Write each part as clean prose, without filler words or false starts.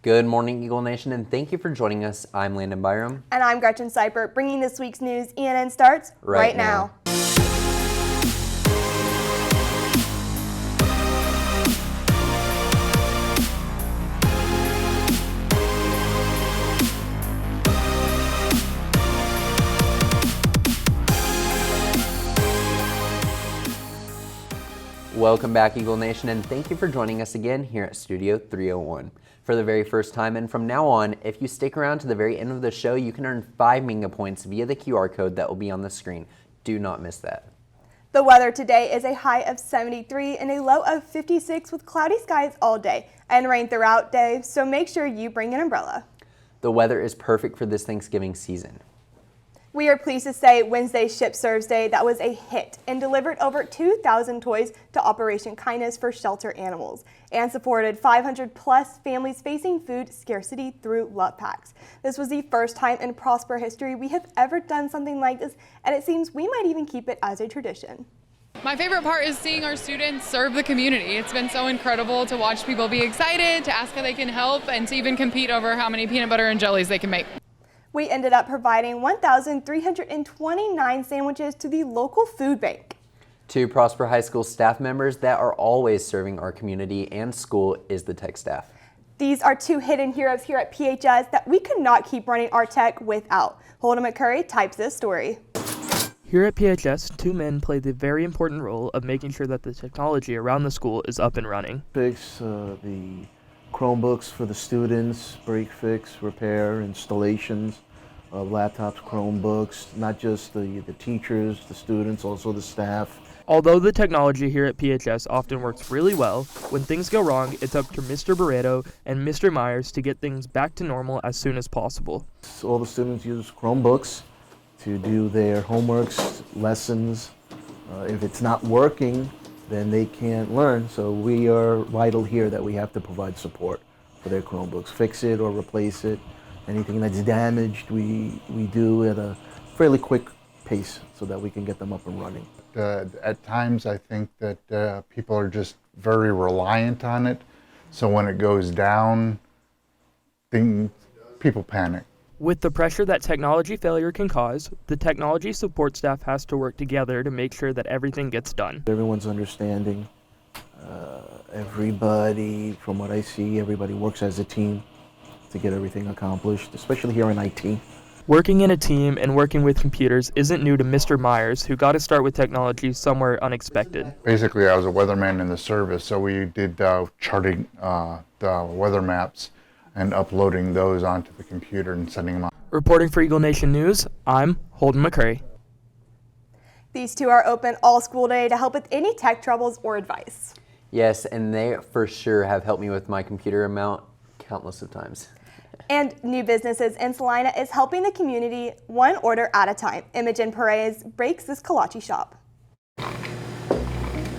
Good morning, Eagle Nation, and thank you for joining us. I'm Landon Byram. And I'm Gretchen Seipert, bringing this week's news. ENN starts right now. Welcome back, Eagle Nation, and thank you for joining us again here at Studio 301. For the very first time, and from now on, if you stick around to the very end of the show, you can earn 5 Minga points via the QR code that will be on the screen. Do not miss that. The weather today is a high of 73 and a low of 56 with cloudy skies all day and rain throughout day, so make sure you bring an umbrella. The weather is perfect for this Thanksgiving season. We are pleased to say Wednesday's Ship Serves Day that was a hit and delivered over 2,000 toys to Operation Kindness for shelter animals and supported 500 plus families facing food scarcity through love packs. This was the first time in Prosper history we have ever done something like this, and it seems we might even keep it as a tradition. My favorite part is seeing our students serve the community. It's been so incredible to watch people be excited, to ask how they can help, and to even compete over how many peanut butter and jellies they can make. We ended up providing 1,329 sandwiches to the local food bank. 2 Prosper High School staff members that are always serving our community and school is the tech staff. These are 2 hidden heroes here at PHS that we could not keep running our tech without. Holden McCurry types this story. Here at PHS, 2 men play the very important role of making sure that the technology around the school is up and running. Fix the Chromebooks for the students, break fix, repair, installations of laptops, Chromebooks, not just the teachers, the students, also the staff. Although the technology here at PHS often works really well, when things go wrong, it's up to Mr. Barreto and Mr. Myers to get things back to normal as soon as possible. All the students use Chromebooks to do their homeworks, lessons. If it's not working, then they can't learn. So we are vital here that we have to provide support for their Chromebooks. Fix it or replace it. Anything that's damaged, we do at a fairly quick pace so that we can get them up and running. At times I think that people are just very reliant on it. So when it goes down, people panic. With the pressure that technology failure can cause, the technology support staff has to work together to make sure that everything gets done. Everyone's understanding. Everybody, from what I see, everybody works as a team to get everything accomplished, especially here in IT. Working in a team and working with computers isn't new to Mr. Myers, who got to start with technology somewhere unexpected. Basically, I was a weatherman in the service, so we did charting the weather maps and uploading those onto the computer and sending them out. Reporting for Eagle Nation News, I'm Holden McCurry. These 2 are open all school day to help with any tech troubles or advice. Yes, and they for sure have helped me with my computer amount countless of times. And new businesses in Salina is helping the community one order at a time. Imogen Perez breaks this kolache shop.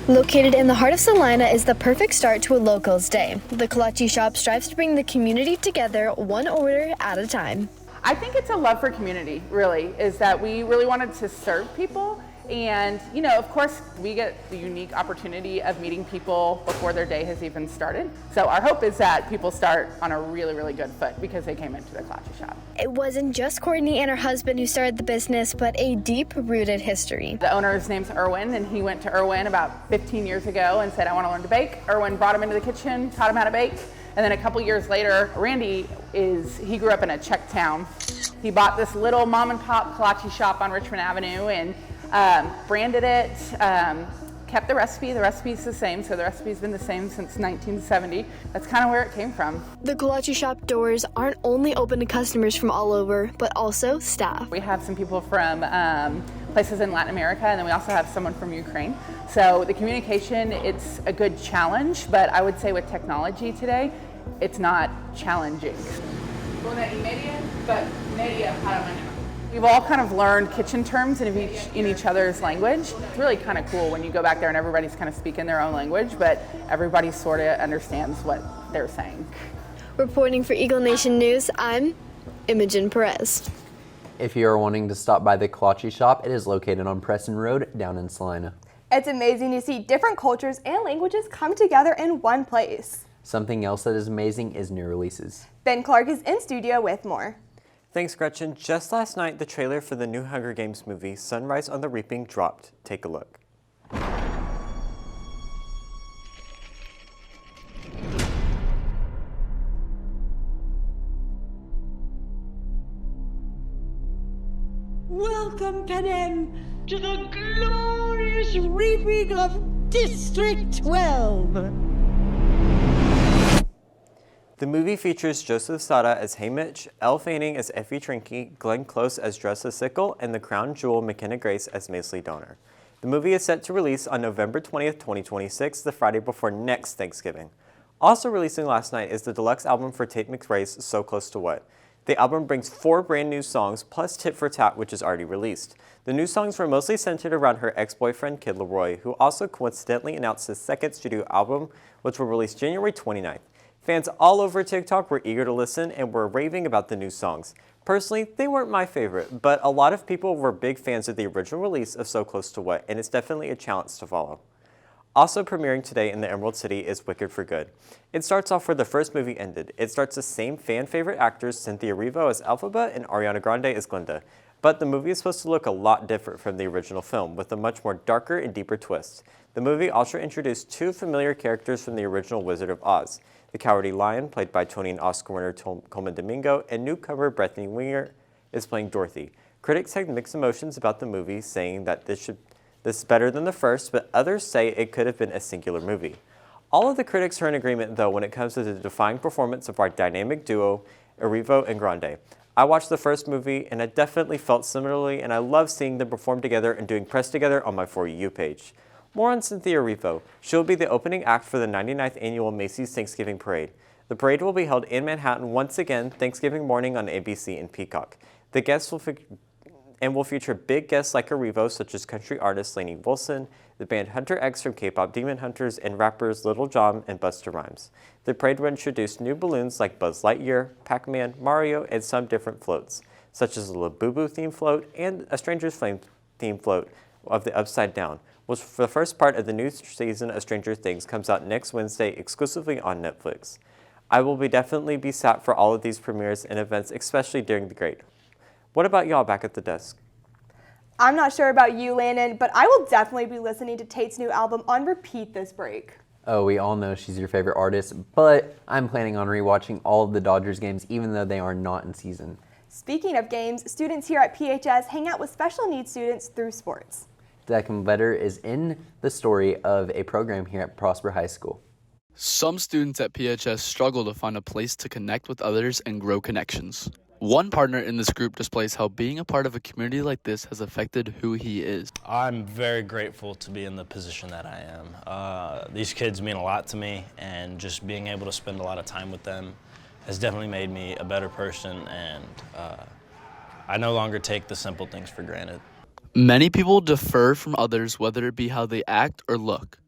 Located in the heart of Salina is the perfect start to a locals day. The kolache shop strives to bring the community together one order at a time. I think it's a love for community, really, is that we really wanted to serve people. And, you know, of course, we get the unique opportunity of meeting people before their day has even started. So our hope is that people start on a really, really good foot because they came into the kolache shop. It wasn't just Courtney and her husband who started the business, but a deep-rooted history. The owner's name's Erwin, and he went to Erwin about 15 years ago and said, I want to learn to bake. Erwin brought him into the kitchen, taught him how to bake. And then a couple years later, Randy he grew up in a Czech town. He bought this little mom and pop kolache shop on Richmond Avenue and branded it, kept the recipe. The recipe's the same, so the recipe's been the same since 1970. That's kind of where it came from. The kolache shop doors aren't only open to customers from all over, but also staff. We have some people from places in Latin America, and then we also have someone from Ukraine. So the communication, it's a good challenge, but I would say with technology today, it's not challenging. We've all kind of learned kitchen terms in each other's language. It's really kind of cool when you go back there and everybody's kind of speaking their own language, but everybody sort of understands what they're saying. Reporting for Eagle Nation News, I'm Imogen Perez. If you are wanting to stop by the kolache shop, it is located on Preston Road down in Salina. It's amazing to see different cultures and languages come together in one place. Something else that is amazing is new releases. Ben Clark is in studio with more. Thanks, Gretchen. Just last night, the trailer for the new Hunger Games movie, Sunrise on the Reaping, dropped. Take a look. Welcome, Panem, to the glorious reaping of District 12. The movie features Joseph Sada as Haymitch, Elle Fanning as Effie Trinky, Glenn Close as Dressa Sickle, and the crown jewel McKenna Grace as Maisley Donner. The movie is set to release on November 20th, 2026, the Friday before next Thanksgiving. Also releasing last night is the deluxe album for Tate McRae's So Close to What. The album brings 4 brand new songs, plus Tit for Tat, which is already released. The new songs were mostly centered around her ex-boyfriend, Kid Laroi, who also coincidentally announced his second studio album, which will release January 29th. Fans all over TikTok were eager to listen and were raving about the new songs. Personally, they weren't my favorite, but a lot of people were big fans of the original release of So Close to What, and it's definitely a challenge to follow. Also premiering today in the Emerald City is Wicked for Good. It starts off where the first movie ended. It starts the same fan-favorite actors, Cynthia Erivo as Elphaba and Ariana Grande as Glinda. But the movie is supposed to look a lot different from the original film, with a much more darker and deeper twist. The movie also introduced 2 familiar characters from the original Wizard of Oz. The Cowardly Lion, played by Tony and Oscar winner Coleman Domingo, and newcomer Bethany Winger is playing Dorothy. Critics had mixed emotions about the movie, saying that this is better than the first, but others say it could have been a singular movie. All of the critics are in agreement, though, when it comes to the defining performance of our dynamic duo, Erivo and Grande. I watched the first movie, and I definitely felt similarly, and I love seeing them perform together and doing press together on my For You page. More on Cynthia Erivo. She'll be the opening act for the 99th annual Macy's Thanksgiving Parade. The parade will be held in Manhattan once again Thanksgiving morning on ABC and Peacock. The guests will feature big guests like Erivo, such as country artist Lainey Wilson, the band Hunter X from K-pop Demon Hunters, and rappers Little John and Busta Rhymes. The parade will introduce new balloons like Buzz Lightyear, Pac-Man, Mario, and some different floats, such as the Labubu theme float and a Stranger's Flame theme float of the Upside Down, which for the first part of the new season of Stranger Things comes out next Wednesday exclusively on Netflix. I will definitely be sat for all of these premieres and events, especially during the Great. What about y'all back at the desk? I'm not sure about you, Landon, but I will definitely be listening to Tate's new album on repeat this break. Oh, we all know she's your favorite artist, but I'm planning on rewatching all of the Dodgers games even though they are not in season. Speaking of games, students here at PHS hang out with special needs students through sports. Declan Vetter is in the story of a program here at Prosper High School. Some students at PHS struggle to find a place to connect with others and grow connections. One partner in this group displays how being a part of a community like this has affected who he is. I'm very grateful to be in the position that I am. These kids mean a lot to me, and just being able to spend a lot of time with them has definitely made me a better person, and I no longer take the simple things for granted. Many people differ from others, whether it be how they act or look.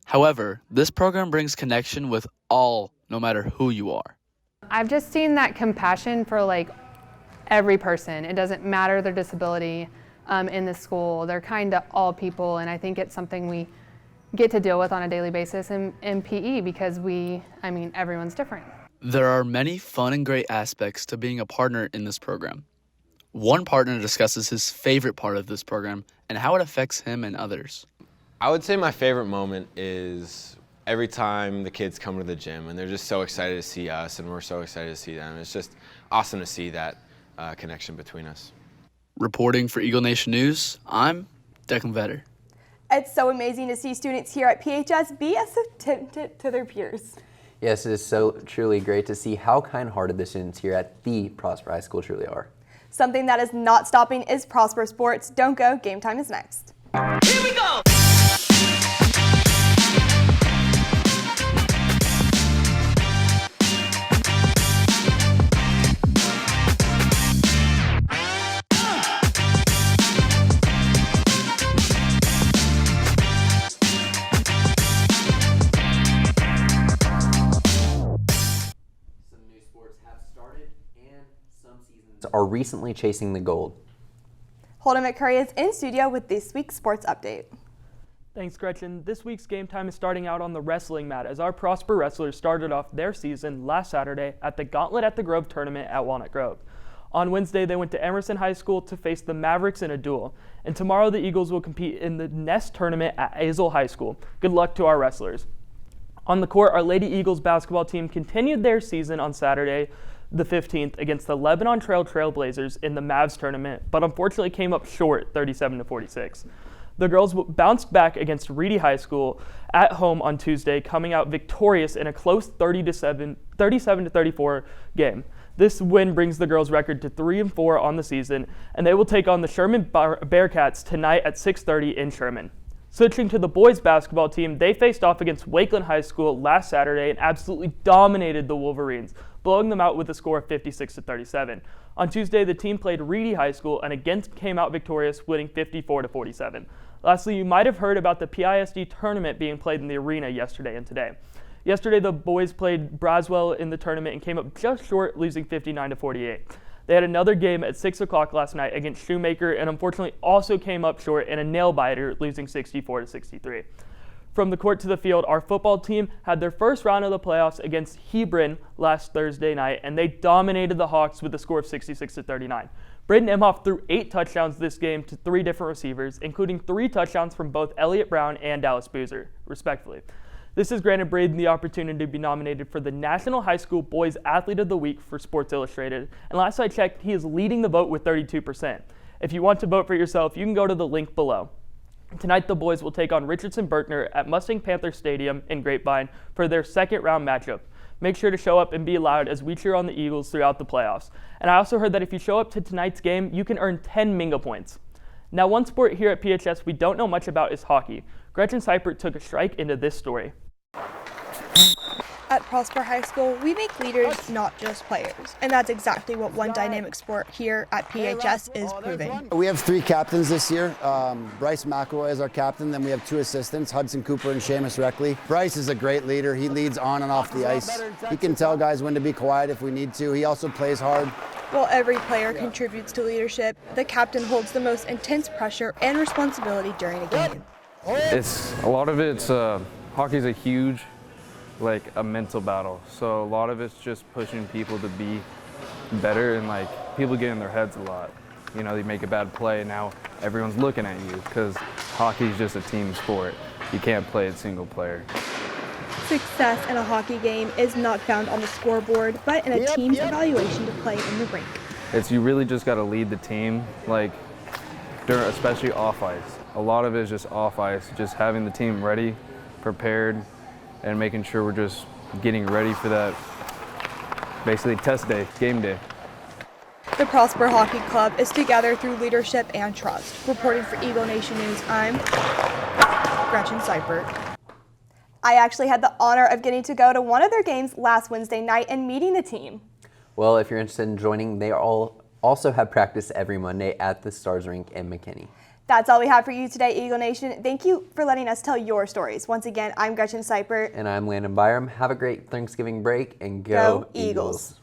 However, this program brings connection with all, no matter who you are. I've just seen that compassion for every person. It doesn't matter their disability in the school. They're kind to all people, and I think it's something we get to deal with on a daily basis in PE because everyone's different. There are many fun and great aspects to being a partner in this program. One partner discusses his favorite part of this program and how it affects him and others. I would say my favorite moment is every time the kids come to the gym and they're just so excited to see us and we're so excited to see them. It's just awesome to see that connection between us. Reporting for Eagle Nation News, I'm Declan Vetter. It's so amazing to see students here at PHS be as attentive to their peers. Yes, it is so truly great to see how kind-hearted the students here at the Prosper High School truly are. Something that is not stopping is Prosper Sports. Don't go, game time is next. Here we go! Are recently chasing the gold. Holden McCurry is in studio with this week's sports update. Thanks, Gretchen. This week's game time is starting out on the wrestling mat as our Prosper wrestlers started off their season last Saturday at the Gauntlet at the Grove tournament at Walnut Grove. On Wednesday, they went to Emerson High School to face the Mavericks in a duel. And tomorrow, the Eagles will compete in the Nest tournament at Azle High School. Good luck to our wrestlers. On the court, our Lady Eagles basketball team continued their season on Saturday, the 15th, against the Lebanon Trail Trailblazers in the Mavs tournament, but unfortunately came up short 37-46. The girls bounced back against Reedy High School at home on Tuesday, coming out victorious in a close 37-34 game. This win brings the girls' record to 3-4 on the season, and they will take on the Sherman Bearcats tonight at 6:30 in Sherman. Switching to the boys' basketball team, they faced off against Wakeland High School last Saturday and absolutely dominated the Wolverines, blowing them out with a score of 56-37. On Tuesday, the team played Reedy High School and again came out victorious, winning 54-47. Lastly, you might have heard about the PISD tournament being played in the arena yesterday and today. Yesterday, the boys played Braswell in the tournament and came up just short, losing 59-48. They had another game at 6 o'clock last night against Shoemaker and unfortunately also came up short in a nail-biter, losing 64-63. From the court to the field, our football team had their first round of the playoffs against Hebron last Thursday night, and they dominated the Hawks with a score of 66-39. Braden Imhoff threw 8 touchdowns this game to 3 different receivers, including 3 touchdowns from both Elliott Brown and Dallas Boozer, respectively. This has granted Braden the opportunity to be nominated for the National High School Boys Athlete of the Week for Sports Illustrated, and last I checked, he is leading the vote with 32%. If you want to vote for yourself, you can go to the link below. Tonight, the boys will take on Richardson Berkner at Mustang Panther Stadium in Grapevine for their second round matchup. Make sure to show up and be loud as we cheer on the Eagles throughout the playoffs. And I also heard that if you show up to tonight's game, you can earn 10 Minga points. Now, one sport here at PHS we don't know much about is hockey. Gretchen Seipert took a strike into this story. At Prosper High School, we make leaders, not just players. And that's exactly what one dynamic sport here at PHS is proving. We have 3 captains this year. Bryce McElroy is our captain. Then we have 2 assistants, Hudson Cooper and Seamus Reckley. Bryce is a great leader. He leads on and off the ice. He can tell guys when to be quiet if we need to. He also plays hard. While every player contributes to leadership, the captain holds the most intense pressure and responsibility during a game. Hockey's a huge, a mental battle. So a lot of it's just pushing people to be better, and people get in their heads a lot. You know, they make a bad play and now everyone's looking at you because hockey's just a team sport. You can't play it single player. Success in a hockey game is not found on the scoreboard, but in a team's evaluation to play in the rink. You really just got to lead the team, especially off ice. A lot of it is just off ice, just having the team ready, prepared, and making sure we're just getting ready for that, basically test day, game day. The Prosper Hockey Club is together through leadership and trust. Reporting for Eagle Nation News, I'm Gretchen Seipert. I actually had the honor of getting to go to one of their games last Wednesday night and meeting the team. Well, if you're interested in joining, they all also have practice every Monday at the Stars Rink in McKinney. That's all we have for you today, Eagle Nation. Thank you for letting us tell your stories. Once again, I'm Gretchen Seipert. And I'm Landon Byram. Have a great Thanksgiving break and go Eagles.